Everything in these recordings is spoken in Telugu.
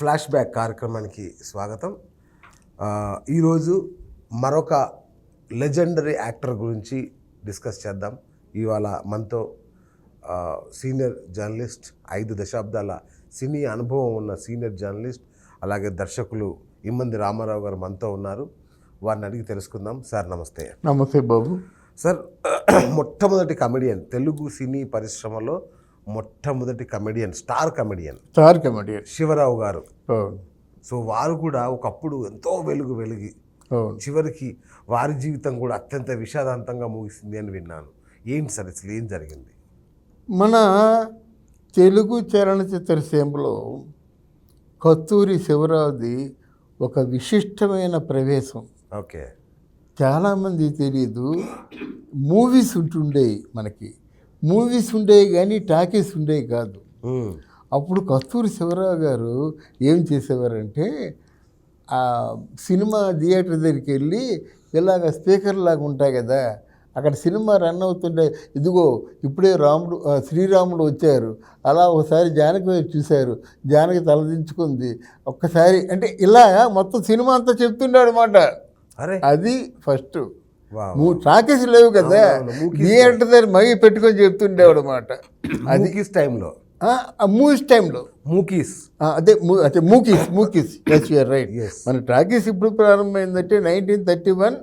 ఫ్లాష్ బ్యాక్ కార్యక్రమానికి స్వాగతం. ఈరోజు మరొక లెజెండరీ యాక్టర్ గురించి డిస్కస్ చేద్దాం. ఇవాళ మనతో సీనియర్ జర్నలిస్ట్, 5 దశాబ్దాల సినీ అనుభవం ఉన్న సీనియర్ జర్నలిస్ట్, అలాగే దర్శకులు ఇమ్మంది రామారావు గారు మనతో ఉన్నారు. వారిని అడిగి తెలుసుకుందాం. సార్ నమస్తే. నమస్తే బాబు. సార్, మొట్టమొదటి కమెడియన్, తెలుగు సినీ పరిశ్రమలో మొట్టమొదటి కమెడియన్, స్టార్ కమెడియన్ శివరావు గారు. సో వారు కూడా ఒకప్పుడు ఎంతో వెలిగి చివరికి వారి జీవితం కూడా అత్యంత విషాదాంతంగా ముగిసింది అని విన్నాను. ఏంటి సార్ అసలు ఏం జరిగింది? మన తెలుగు చలనచిత్ర సీమలో కస్తూరి శివరావుది ఒక విశిష్టమైన ప్రవేశం. ఓకే, చాలామంది తెలియదు. మూవీస్ ఉంటుండేవి, మనకి మూవీస్ ఉండేవి కానీ టాకీస్ ఉండేవి కాదు. అప్పుడు కస్తూరి శివరావు గారు ఏం చేసేవారంటే, ఆ సినిమా థియేటర్ దగ్గరికి వెళ్ళి ఇలాగ స్పీకర్ లాగా ఉంటాయి కదా, అక్కడ సినిమా రన్ అవుతుంటే, ఇదిగో ఇప్పుడే శ్రీరాముడు వచ్చారు, అలా ఒకసారి జానకి వైపు చూశారు, జానకి తలదించుకుంది ఒక్కసారి అంటే, ఇలా మొత్తం సినిమా అంతా చెప్తుండాడు అనమాట. అది ఫస్ట్. టాకీస్ లేవు కదా, థియేటర్ దగ్గర మగి పెట్టుకొని చెప్తుండేవాడు అనమాట. అది టైంలో, మూవీస్ టైంలో, అదే మూకీస్ ఎస్ యూఆర్ రైట్. మన టాకీస్ ఇప్పుడు ప్రారంభమైందంటే 1931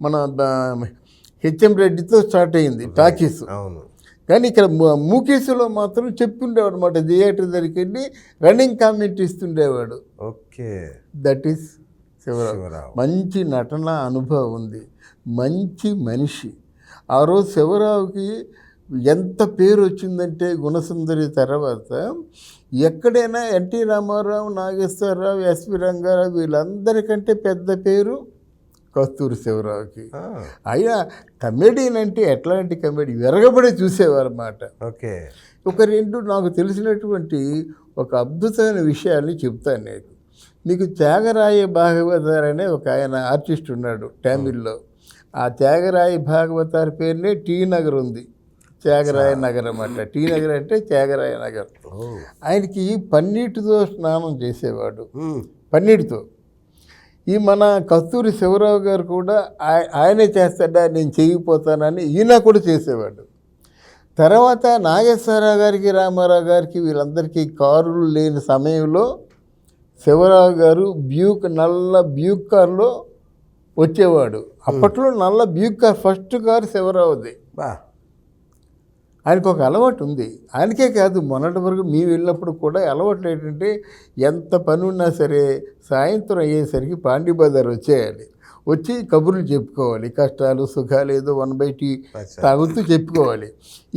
మన హెచ్ఎం రెడ్డితో స్టార్ట్ అయింది టాకీస్. కానీ ఇక్కడ మూకీస్లో మాత్రం చెప్తుండేవాడు అనమాట. థియేటర్ దగ్గరికి వెళ్ళి రన్నింగ్ కామెంట్ ఇస్తుండేవాడు. Okay, that is Shivarao. మంచి నటన అనుభవం ఉంది, మంచి మనిషి. ఆ రోజు శివరావుకి ఎంత పేరు వచ్చిందంటే, గుణసుందరి తర్వాత ఎక్కడైనా ఎన్టీ రామారావు, నాగేశ్వరరావు, ఎస్వి రంగారావు వీళ్ళందరికంటే పెద్ద పేరు కస్తూరి శివరావుకి. అయినా కమెడియన్ అంటే ఎట్లాంటి కమెడీ, విరగబడి చూసేవారు అన్నమాట. ఓకే, ఒక రెండు నాకు తెలిసినటువంటి ఒక అద్భుతమైన విషయాన్ని చెప్తాను మీకు. త్యాగరాయ భాగవతార్ అనే ఒక ఆయన ఆర్టిస్ట్ ఉన్నాడు తమిళ్లో. ఆ త్యాగరాయ భాగవతార్ పేరునే టీ నగర్ ఉంది, త్యాగరాయ నగర్ అన్నమాట. టీ నగర్ అంటే త్యాగరాయ నగర్. ఆయనకి పన్నీటితో స్నానం చేసేవాడు, పన్నీటితో. ఈ మన కస్తూరి శివరావు గారు కూడా ఆయనే చేస్తాడా, నేను చేయకపోతానని ఈయన కూడా చేసేవాడు. తర్వాత నాగేశ్వరరావు గారికి, రామారావు గారికి వీళ్ళందరికీ కారులు లేని సమయంలో శివరావు గారు నల్ల బ్యూక్ కార్లో వచ్చేవాడు. అప్పట్లో నల్ల బ్యూక్ కార్, ఫస్ట్ కారు శివరావుది. ఆయనకు ఒక అలవాటు ఉంది. ఆయనకే కాదు, మొన్నటి వరకు మేము వెళ్ళినప్పుడు కూడా అలవాటు ఏంటంటే, ఎంత పని ఉన్నా సరే సాయంత్రం అయ్యేసరికి పాండి బజార్ వచ్చేయాలి. వచ్చి కబుర్లు చెప్పుకోవాలి, కష్టాలు సుఖాలు ఏదో 1/T తాగుతూ చెప్పుకోవాలి.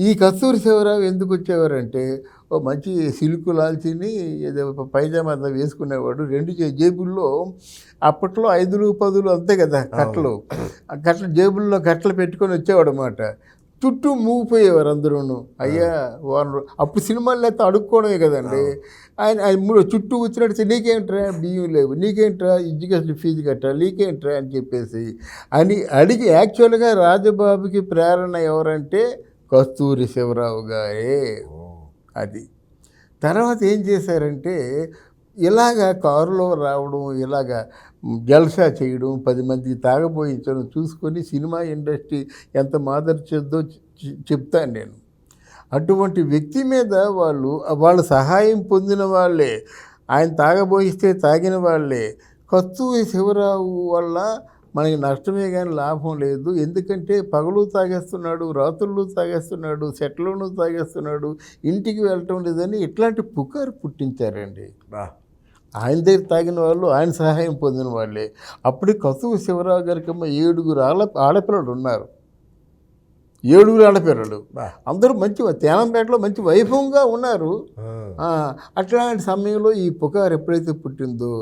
ఈ కస్తూరి శివరావు ఎందుకు వచ్చేవారంటే, ఓ మంచి సిల్క్ లాల్చిని ఏదో పైజామా అంతా వేసుకునేవాడు. 2 జేబుల్లో, అప్పట్లో 5 10 అంతే కదా కట్టలు, ఆ కట్టలు జేబుల్లో కట్టలు పెట్టుకొని వచ్చేవాడు అన్నమాట. చుట్టూ మూగిపోయేవారు అందరూను. అయ్యా వాళ్ళు అప్పుడు సినిమాలు లేకపోతే అడుక్కోవడమే కదండి. ఆయన చుట్టూ వచ్చినట్టు, నీకేంట్రా బియ్యం లేవు, నీకేంట్రా ఎడ్యుకేషన్ ఫీజు కట్టాలి, నీకేంట్రా అని చెప్పేసి అని అడిగి, యాక్చువల్గా రాజబాబుకి ప్రేరణ ఎవరంటే కస్తూరి శివరావు గారే. అది తర్వాత ఏం చేశారంటే, ఇలాగా కారులో రావడం, ఇలాగా జల్సా చేయడం, 10 మందికి తాగబోయించడం చూసుకొని సినిమా ఇండస్ట్రీ ఎంత మాదర్చేద్దో చెప్తాను నేను. అటువంటి వ్యక్తి మీద వాళ్ళ సహాయం పొందిన వాళ్ళే, ఆయన తాగబోయిస్తే తాగిన వాళ్ళే. కస్తూరి శివరావు వల్ల మనకి నష్టమే కానీ లాభం లేదు. ఎందుకంటే పగలు తాగేస్తున్నాడు, రాత్రులు తాగేస్తున్నాడు, సెట్లోనూ తాగేస్తున్నాడు, ఇంటికి వెళ్ళటం లేదని ఇట్లాంటి పుకారు పుట్టించారండి. ఆయన దగ్గర తాగిన వాళ్ళు, ఆయన సహాయం పొందిన వాళ్ళే. అప్పుడు కస్తూరి శివరావు గారికి 7 ఆడపిల్లలు ఉన్నారు. 7 ఆడపిల్లలు, అందరూ మంచి తేనంపేటలో మంచి వైభవంగా ఉన్నారు. అట్లాంటి సమయంలో ఈ పుకారు ఎప్పుడైతే పుట్టిందో,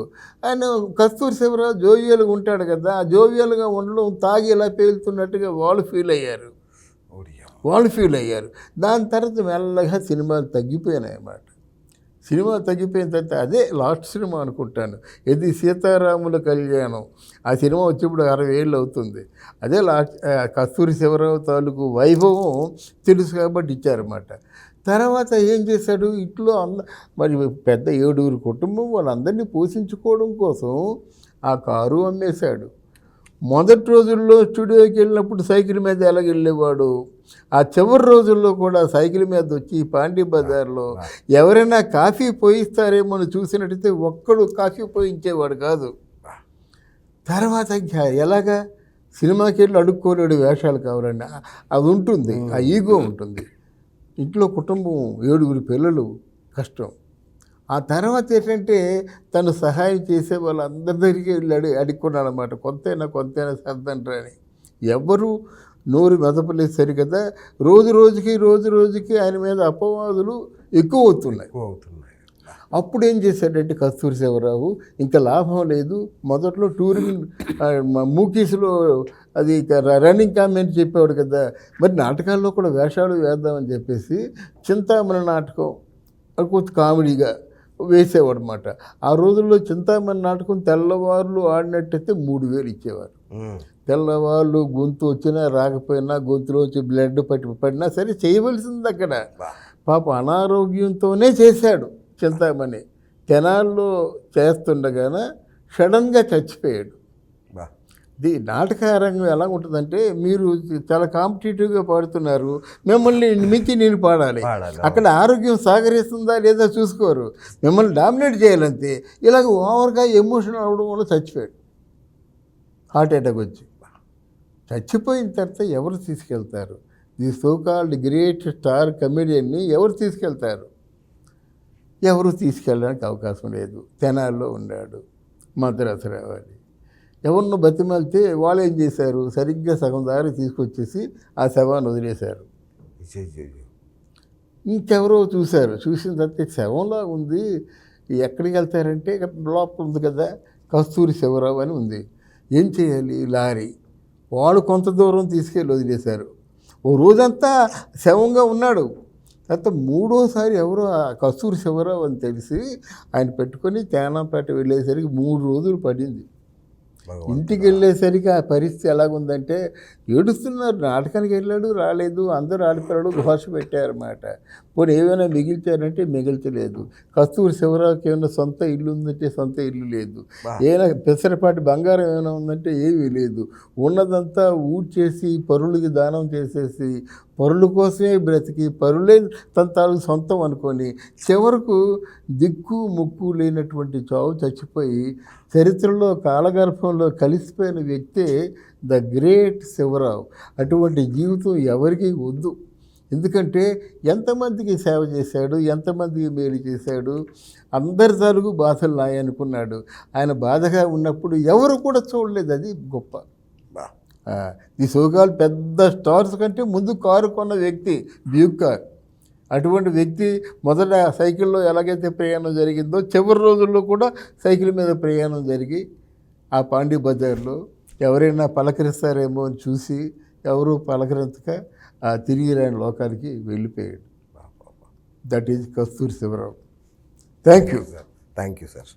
ఆయన కస్తూరి శివరావు జోవియల్గా ఉంటాడు కదా, ఆ జోవియల్గా ఉండడం, తాగి ఇలా పేలుతున్నట్టుగా వాళ్ళు ఫీల్ అయ్యారు. దాని తర్వాత మెల్లగా సినిమాలు తగ్గిపోయినాయి అన్నమాట. సినిమా తగ్గిపోయిన తర్వాత అదే లాస్ట్ సినిమా అనుకుంటాను, ఇది సీతారాముల కళ్యాణం. ఆ సినిమా వచ్చేప్పుడు 60 ఏళ్ళు అవుతుంది. అదే లాస్ట్ కస్తూరి శివరావు తాలూకు వైభవం తెలుసు కాబట్టి ఇచ్చారన్నమాట. తర్వాత ఏం చేశాడు, ఇంట్లో మరి పెద్ద 7 కుటుంబం వాళ్ళందరినీ పోషించుకోవడం కోసం ఆ కారు అమ్మేశాడు. మొదటి రోజుల్లో స్టూడియోకి వెళ్ళినప్పుడు సైకిల్ మీద ఎలాగెళ్ళేవాడు, ఆ చివరి రోజుల్లో కూడా సైకిల్ మీద వచ్చి పాండీ బజార్లో ఎవరైనా కాఫీ పోయిస్తారేమో అని చూసినట్టయితే ఒక్కడు కాఫీ పోయించేవాడు కాదు. తర్వాత ఇంకా ఎలాగా సినిమాకి వెళ్ళి అడుక్కోలేడు, వేషాలు కావాలండి, అది ఉంటుంది, ఆ ఈగో ఉంటుంది. ఇంట్లో కుటుంబం 7 పిల్లలు, కష్టం. ఆ తర్వాత ఏంటంటే తను సహాయం చేసే వాళ్ళందరి దగ్గరికి వెళ్ళి అడుక్కున్నాడు అనమాట. కొంతైనా సర్దంటారు అని. ఎవరు నోరు మెదపలేదు సరికదా. రోజుకి ఆయన మీద అపవాదులు ఎక్కువ అవుతున్నాయి. అప్పుడు ఏం చేశాడంటే కస్తూరి శివరావు, ఇంకా లాభం లేదు, మొదట్లో టూరింగ్ మూకీస్లో అది రన్నింగ్ కామెంట్ చెప్పేవాడు కదా, మరి నాటకాల్లో కూడా వేషాలు వేద్దామని చెప్పేసి చింతామణి నాటకం కొంచెం కామెడీగా వేసేవాడు అనమాట. ఆ రోజుల్లో చింతామణి నాటకం తెల్లవారులు ఆడినట్టయితే 3,000 ఇచ్చేవారు. తెల్లవాళ్ళు గొంతు వచ్చినా రాకపోయినా, గొంతులోంచి బ్లడ్ పడినా సరే చేయవలసింది అక్కడ. పాప అనారోగ్యంతోనే చేశాడు చింతామణి. తెనాల్లో చేస్తుండగానే సడన్గా చచ్చిపోయాడు. నాటకారంగం ఎలా ఉంటుందంటే, మీరు చాలా కాంపిటేటివ్గా పాడుతున్నారు, మిమ్మల్ని మించి నేను పాడాలి, అక్కడ ఆరోగ్యం సహకరిస్తుందా లేదా చూసుకోరు, మిమ్మల్ని డామినేట్ చేయాలంతే. ఇలాగ ఓవర్గా ఎమోషనల్ అవ్వడం వల్ల చచ్చిపోయాడు. హార్ట్ అటాక్ వచ్చి చచ్చిపోయిన తర్వాత ఎవరు తీసుకెళ్తారు? ది సోకాల్డ్ గ్రేట్ స్టార్ కమెడియన్ని ఎవరు తీసుకెళ్తారు? ఎవరు తీసుకెళ్ళడానికి అవకాశం లేదు. తెనాల్లో ఉన్నాడు, మద్రాసు రావాలి. ఎవరినో బతిమాలితే వాళ్ళు ఏం చేశారు, సరిగ్గా సగం దారి తీసుకొచ్చేసి ఆ శవాన్ని వదిలేశారు. ఇంకెవరో చూశారు, చూసిన తర్వాత శవంలా ఉంది, ఎక్కడికి వెళ్తారంటే లోపల ఉంది కదా కస్తూరి శివరావు అని ఉంది. ఏం చేయాలి? లారీ వాళ్ళు కొంత దూరం తీసుకెళ్ళి వదిలేశారు. ఓ రోజంతా శవంగా ఉన్నాడు. తర్వాత మూడోసారి ఎవరో కస్తూరి శివరావు అని తెలిసి ఆయన పెట్టుకొని తేనాపేట వెళ్ళేసరికి 3 రోజులు పడింది. ఇంటికి వెళ్ళేసరికి ఆ పరిస్థితి ఎలాగుందంటే ఏడుస్తున్నారు. నాటకానికి వెళ్ళాడు, రాలేదు, అందరూ ఆడిపోయాడు, ఘోష పెట్టారన్నమాట. పోనీ ఏమైనా మిగిల్చారంటే మిగిల్చలేదు. కస్తూరి శివరావుకి ఏమైనా సొంత ఇల్లు ఉందంటే సొంత ఇల్లు లేదు. ఏమైనా పెసరపాటి బంగారం ఏమైనా ఉందంటే ఏమీ లేదు. ఉన్నదంతా ఊడ్చేసి పరులకి దానం చేసేసి పరుల కోసమే బ్రతికి పరులే తన తాలూకు సొంతం అనుకొని చివరకు దిక్కు ముక్కు లేనటువంటి చావు చచ్చిపోయి చరిత్రలో కాలగర్భంలో కలిసిపోయిన వ్యక్తే ద గ్రేట్ శివరావు. అటువంటి జీవితం ఎవరికీ వద్దు. ఎందుకంటే ఎంతమందికి సేవ చేశాడు, ఎంతమందికి మేలు చేశాడు, అందరి తాలూకు బాధలు నాయనుకున్నాడు. ఆయన బాధగా ఉన్నప్పుడు ఎవరు కూడా చూడలేదు. అది గొప్ప. ఈ సోకాల్ పెద్ద స్టార్స్ కంటే ముందు కారు కొన్న వ్యక్తి బ్యూక్ కార్. అటువంటి వ్యక్తి మొదట సైకిల్లో ఎలాగైతే ప్రయాణం జరిగిందో చివరి రోజుల్లో కూడా సైకిల్ మీద ప్రయాణం జరిగి ఆ పాండీ బజార్లో ఎవరైనా పలకరిస్తారేమో అని చూసి ఎవరూ పలకరించక తిరిగి రాని లోకానికి వెళ్ళిపోయాడు. That is Kasturi Shivarao. Thank you sir.